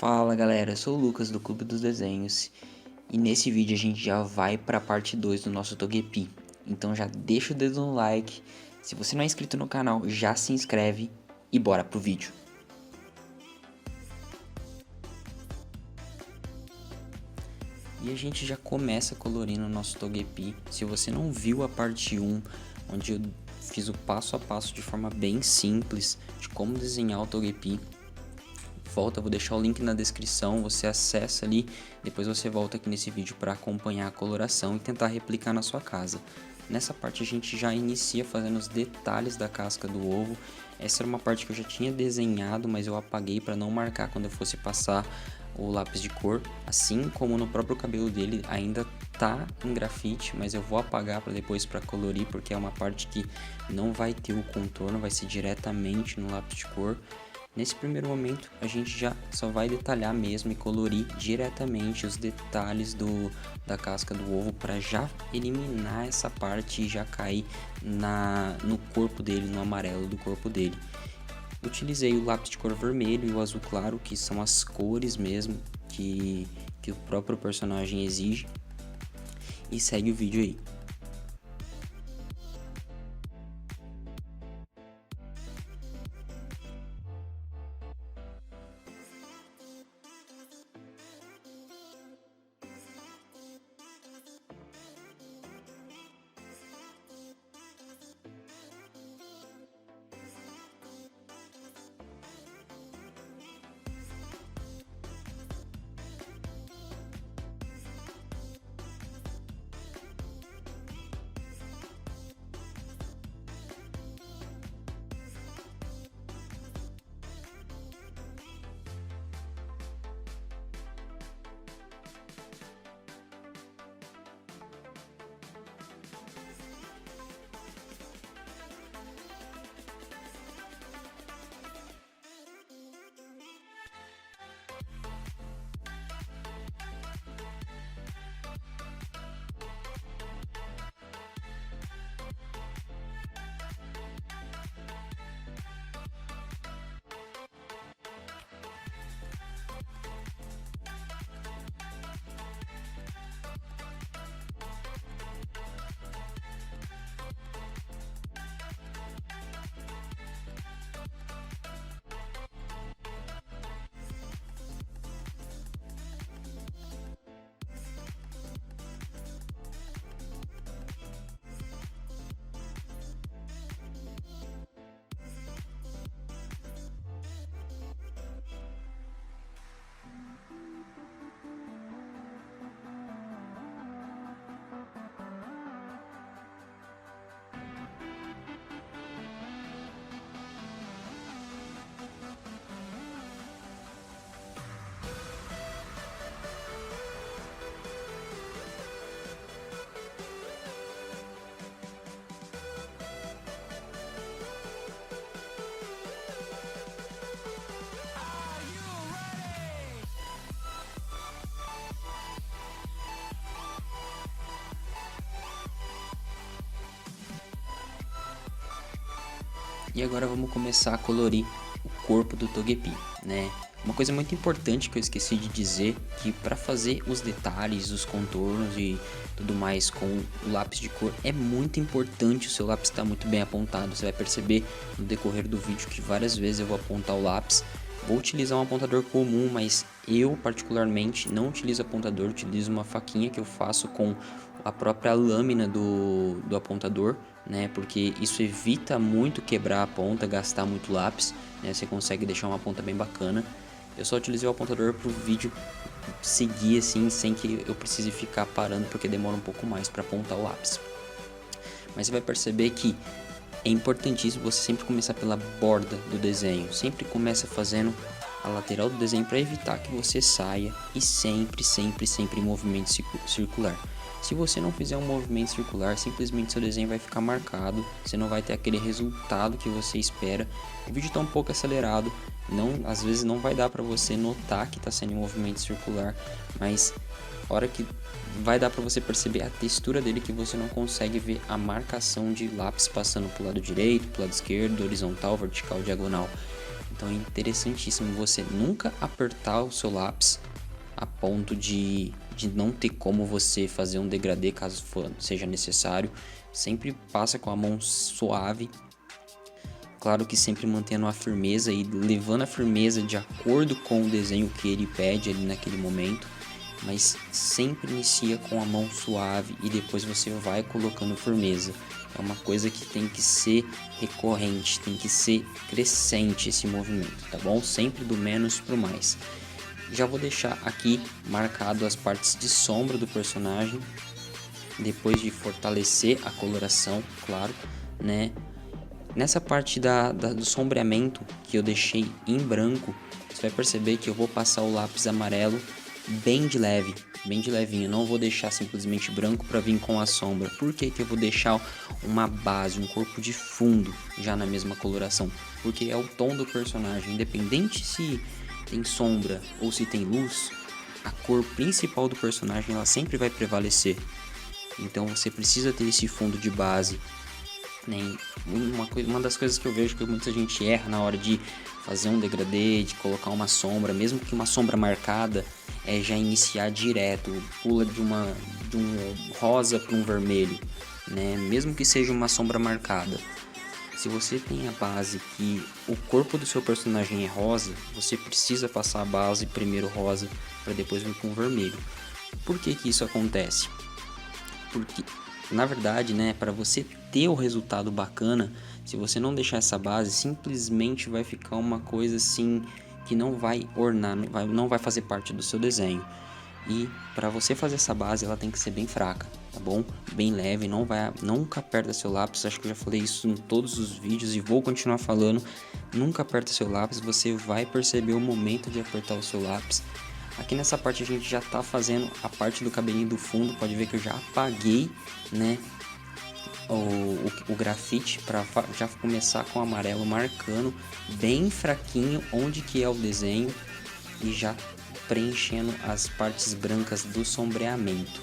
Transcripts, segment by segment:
Fala galera, eu sou o Lucas do Clube dos Desenhos e nesse vídeo a gente já vai para a parte 2 do nosso Togepi. Então já deixa o dedo no like, se você não é inscrito no canal já se inscreve e bora pro vídeo. E a gente já começa colorindo o nosso Togepi. Se você não viu a parte 1, onde eu fiz o passo a passo de forma bem simples de como desenhar o Togepi, volta, vou deixar o link na descrição, você acessa ali, depois você volta aqui nesse vídeo para acompanhar a coloração e tentar replicar na sua casa. Nessa parte a gente já inicia fazendo os detalhes da casca do ovo. Essa era uma parte que eu já tinha desenhado, mas eu apaguei para não marcar quando eu fosse passar o lápis de cor. Assim como no próprio cabelo dele ainda tá em grafite, mas eu vou apagar para depois para colorir, porque é uma parte que não vai ter o contorno, vai ser diretamente no lápis de cor. Nesse primeiro momento a gente já só vai detalhar mesmo e colorir diretamente os detalhes da casca do ovo para já eliminar essa parte e já cair no corpo dele, no amarelo do corpo dele. Utilizei o lápis de cor vermelho e o azul claro, que são as cores mesmo que o próprio personagem exige, e segue o vídeo aí. E agora vamos começar a colorir o corpo do Togepi, né? Uma coisa muito importante que eu esqueci de dizer, que para fazer os detalhes, os contornos e tudo mais com o lápis de cor, é muito importante o seu lápis estar muito bem apontado. Você vai perceber no decorrer do vídeo que várias vezes eu vou apontar o lápis. Vou utilizar um apontador comum, mas eu particularmente não utilizo apontador, utilizo uma faquinha que eu faço com a própria lâmina do apontador, né? Porque isso evita muito quebrar a ponta, gastar muito lápis, né? Você consegue deixar uma ponta bem bacana. Eu só utilizei o apontador para o vídeo seguir assim, sem que eu precise ficar parando, porque demora um pouco mais para apontar o lápis. Mas você vai perceber que é importantíssimo você sempre começar pela borda do desenho. Sempre começa fazendo a lateral do desenho para evitar que você saia, e sempre em movimento circular. Se você não fizer um movimento circular, simplesmente seu desenho vai ficar marcado, você não vai ter aquele resultado que você espera. O vídeo está um pouco acelerado, às vezes não vai dar para você notar que está sendo em movimento circular, mas a hora que vai dar para você perceber a textura dele, que você não consegue ver a marcação de lápis passando para o lado direito, para o lado esquerdo, horizontal, vertical, diagonal. Então é interessantíssimo você nunca apertar o seu lápis a ponto de não ter como você fazer um degradê caso seja necessário. Sempre passa com a mão suave. Claro que sempre mantendo a firmeza e levando a firmeza de acordo com o desenho que ele pede ali naquele momento. Mas sempre inicia com a mão suave e depois você vai colocando firmeza. É uma coisa que tem que ser recorrente, tem que ser crescente esse movimento, tá bom? Sempre do menos pro mais. Já vou deixar aqui marcado as partes de sombra do personagem, depois de fortalecer a coloração, claro, né? Nessa parte do sombreamento que eu deixei em branco, você vai perceber que eu vou passar o lápis amarelo bem de leve, bem de levinho. Não vou deixar simplesmente branco para vir com a sombra. Por que que eu vou deixar uma base, um corpo de fundo já na mesma coloração? Porque é o tom do personagem, independente se tem sombra ou se tem luz, a cor principal do personagem ela sempre vai prevalecer. Então você precisa ter esse fundo de base. Uma das coisas que eu vejo que muita gente erra na hora de fazer um degradê, de colocar uma sombra, mesmo que uma sombra marcada, é já iniciar direto, pula de um rosa para um vermelho, né? Mesmo que seja uma sombra marcada. Se você tem a base que o corpo do seu personagem é rosa, você precisa passar a base primeiro rosa para depois vir com o vermelho. Por que que isso acontece? Porque na verdade, né, para você ter o resultado bacana, se você não deixar essa base, simplesmente vai ficar uma coisa assim que não vai ornar, não vai fazer parte do seu desenho. E para você fazer essa base, ela tem que ser bem fraca, tá bom? Bem leve, nunca aperta seu lápis. Acho que eu já falei isso em todos os vídeos e vou continuar falando. Nunca aperta seu lápis, você vai perceber o momento de apertar o seu lápis. Aqui nessa parte a gente já tá fazendo a parte do cabelinho do fundo, pode ver que eu já apaguei, né, o grafite para já começar com o amarelo marcando bem fraquinho onde que é o desenho e já preenchendo as partes brancas do sombreamento.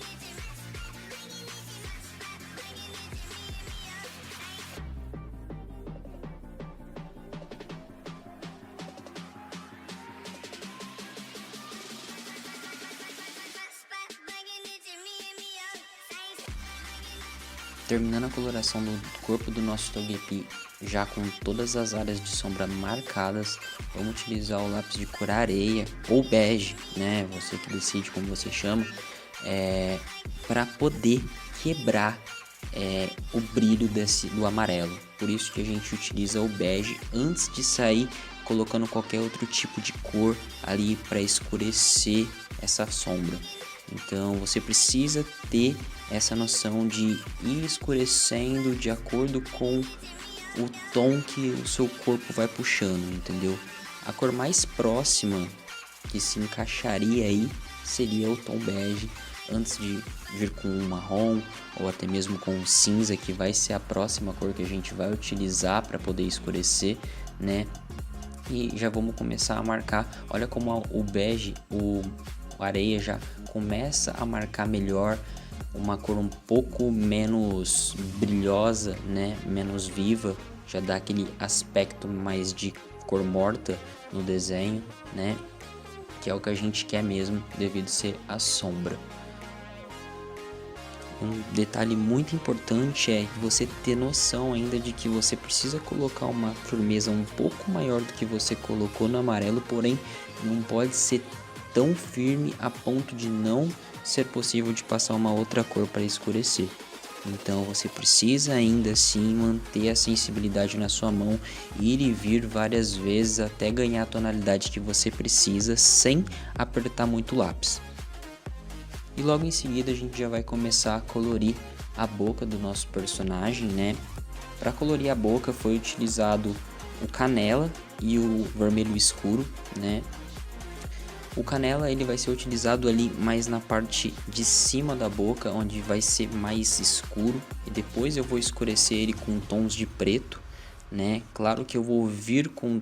Terminando a coloração do corpo do nosso Togepi, já com todas as áreas de sombra marcadas, vamos utilizar o lápis de cor areia ou bege, né? Você que decide como você chama, para poder quebrar o brilho do amarelo. Por isso que a gente utiliza o bege antes de sair colocando qualquer outro tipo de cor ali para escurecer essa sombra. Então você precisa ter essa noção de ir escurecendo de acordo com o tom que o seu corpo vai puxando, entendeu? A cor mais próxima que se encaixaria aí seria o tom bege, antes de vir com o marrom ou até mesmo com o cinza, que vai ser a próxima cor que a gente vai utilizar para poder escurecer, né? E já vamos começar a marcar. Olha como o bege, o areia já começa a marcar melhor, uma cor um pouco menos brilhosa, né, menos viva, já dá aquele aspecto mais de cor morta no desenho, né, que é o que a gente quer mesmo, devido ser a sombra. Um detalhe muito importante é você ter noção ainda de que você precisa colocar uma firmeza um pouco maior do que você colocou no amarelo, porém não pode ser tão firme a ponto de não ser possível de passar uma outra cor para escurecer. Então você precisa ainda assim manter a sensibilidade na sua mão, ir e vir várias vezes até ganhar a tonalidade que você precisa sem apertar muito o lápis. E logo em seguida a gente já vai começar a colorir a boca do nosso personagem, né? Para colorir a boca foi utilizado o canela e o vermelho escuro, né? O canela ele vai ser utilizado ali mais na parte de cima da boca, onde vai ser mais escuro, e depois eu vou escurecer ele com tons de preto, né? Claro que eu vou vir com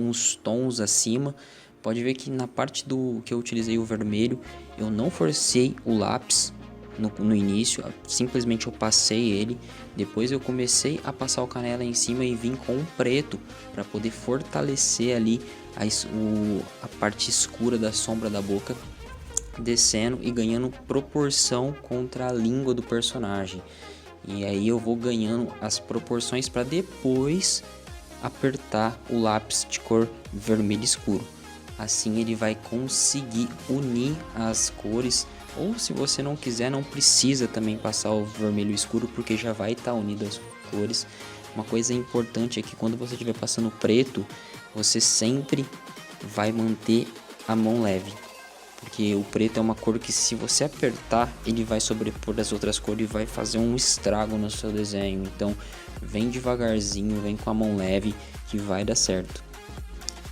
os tons acima. Pode ver que na parte do que eu utilizei o vermelho, eu não forcei o lápis, no início, simplesmente eu passei ele, depois eu comecei a passar o canela em cima e vim com um preto para poder fortalecer ali a parte escura da sombra da boca, descendo e ganhando proporção contra a língua do personagem. E aí eu vou ganhando as proporções para depois apertar o lápis de cor vermelho escuro. Assim ele vai conseguir unir as cores, ou se você não quiser, não precisa também passar o vermelho escuro, porque já vai estar unido as cores. Uma coisa importante é que quando você estiver passando preto, você sempre vai manter a mão leve, porque o preto é uma cor que, se você apertar, ele vai sobrepor as outras cores e vai fazer um estrago no seu desenho. Então vem devagarzinho, vem com a mão leve que vai dar certo.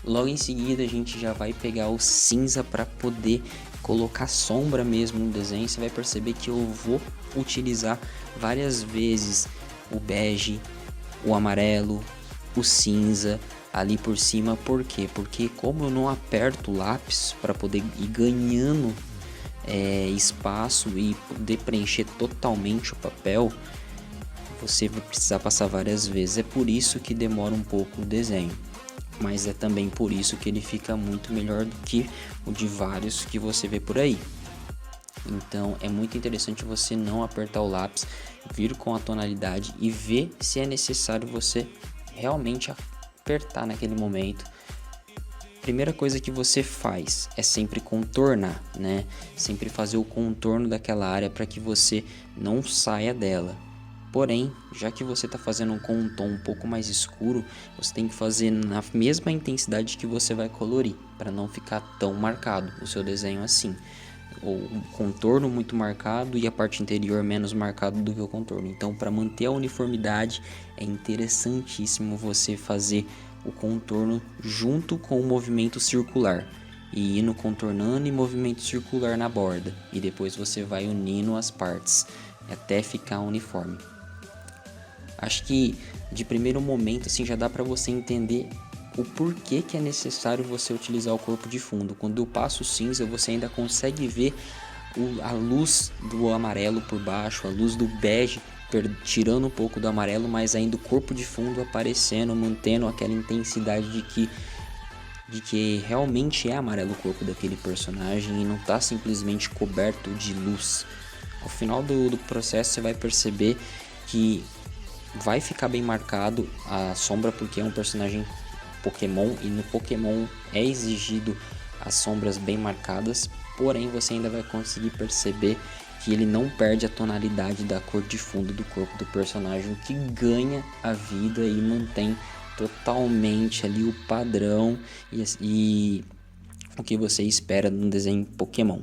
Logo em seguida a gente já vai pegar o cinza para poder colocar sombra mesmo no desenho. Você vai perceber que eu vou utilizar várias vezes o bege, o amarelo, o cinza ali por cima. Por quê? Porque como eu não aperto o lápis para poder ir ganhando espaço e poder preencher totalmente o papel, você vai precisar passar várias vezes. É por isso que demora um pouco o desenho, mas é também por isso que ele fica muito melhor do que o de vários que você vê por aí. Então é muito interessante você não apertar o lápis, vir com a tonalidade e ver se é necessário você realmente apertar naquele momento. Primeira coisa que você faz é sempre contornar, né? Sempre fazer o contorno daquela área para que você não saia dela. Porém, já que você está fazendo com um tom um pouco mais escuro, você tem que fazer na mesma intensidade que você vai colorir, para não ficar tão marcado o seu desenho assim. Ou um contorno muito marcado e a parte interior menos marcado do que o contorno. Então, para manter a uniformidade, é interessantíssimo você fazer o contorno junto com o movimento circular, e indo contornando e movimento circular na borda, e depois você vai unindo as partes até ficar uniforme. Acho que de primeiro momento assim já dá para você entender o porquê que é necessário você utilizar o corpo de fundo. Quando eu passo o cinza, você ainda consegue ver a luz do amarelo por baixo, a luz do bege tirando um pouco do amarelo, mas ainda o corpo de fundo aparecendo, mantendo aquela intensidade de que realmente é amarelo o corpo daquele personagem e não está simplesmente coberto de luz. Ao final do processo você vai perceber que vai ficar bem marcado a sombra, porque é um personagem Pokémon e no Pokémon é exigido as sombras bem marcadas, porém você ainda vai conseguir perceber que ele não perde a tonalidade da cor de fundo do corpo do personagem, que ganha a vida e mantém totalmente ali o padrão e o que você espera num desenho Pokémon.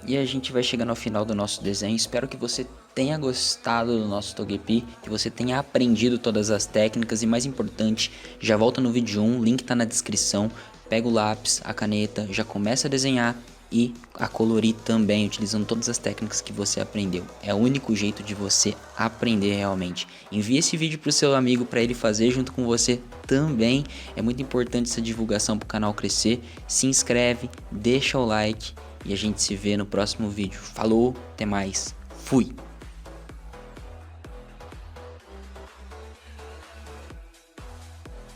E a gente vai chegando ao final do nosso desenho. Espero que você tenha gostado do nosso Togepi, que você tenha aprendido todas as técnicas e, mais importante, já volta no vídeo 1, link tá na descrição, pega o lápis, a caneta, já começa a desenhar e a colorir também, utilizando todas as técnicas que você aprendeu. É o único jeito de você aprender realmente. Envie esse vídeo pro seu amigo para ele fazer junto com você também. É muito importante essa divulgação para o canal crescer. Se inscreve, deixa o like e a gente se vê no próximo vídeo. Falou, até mais, fui!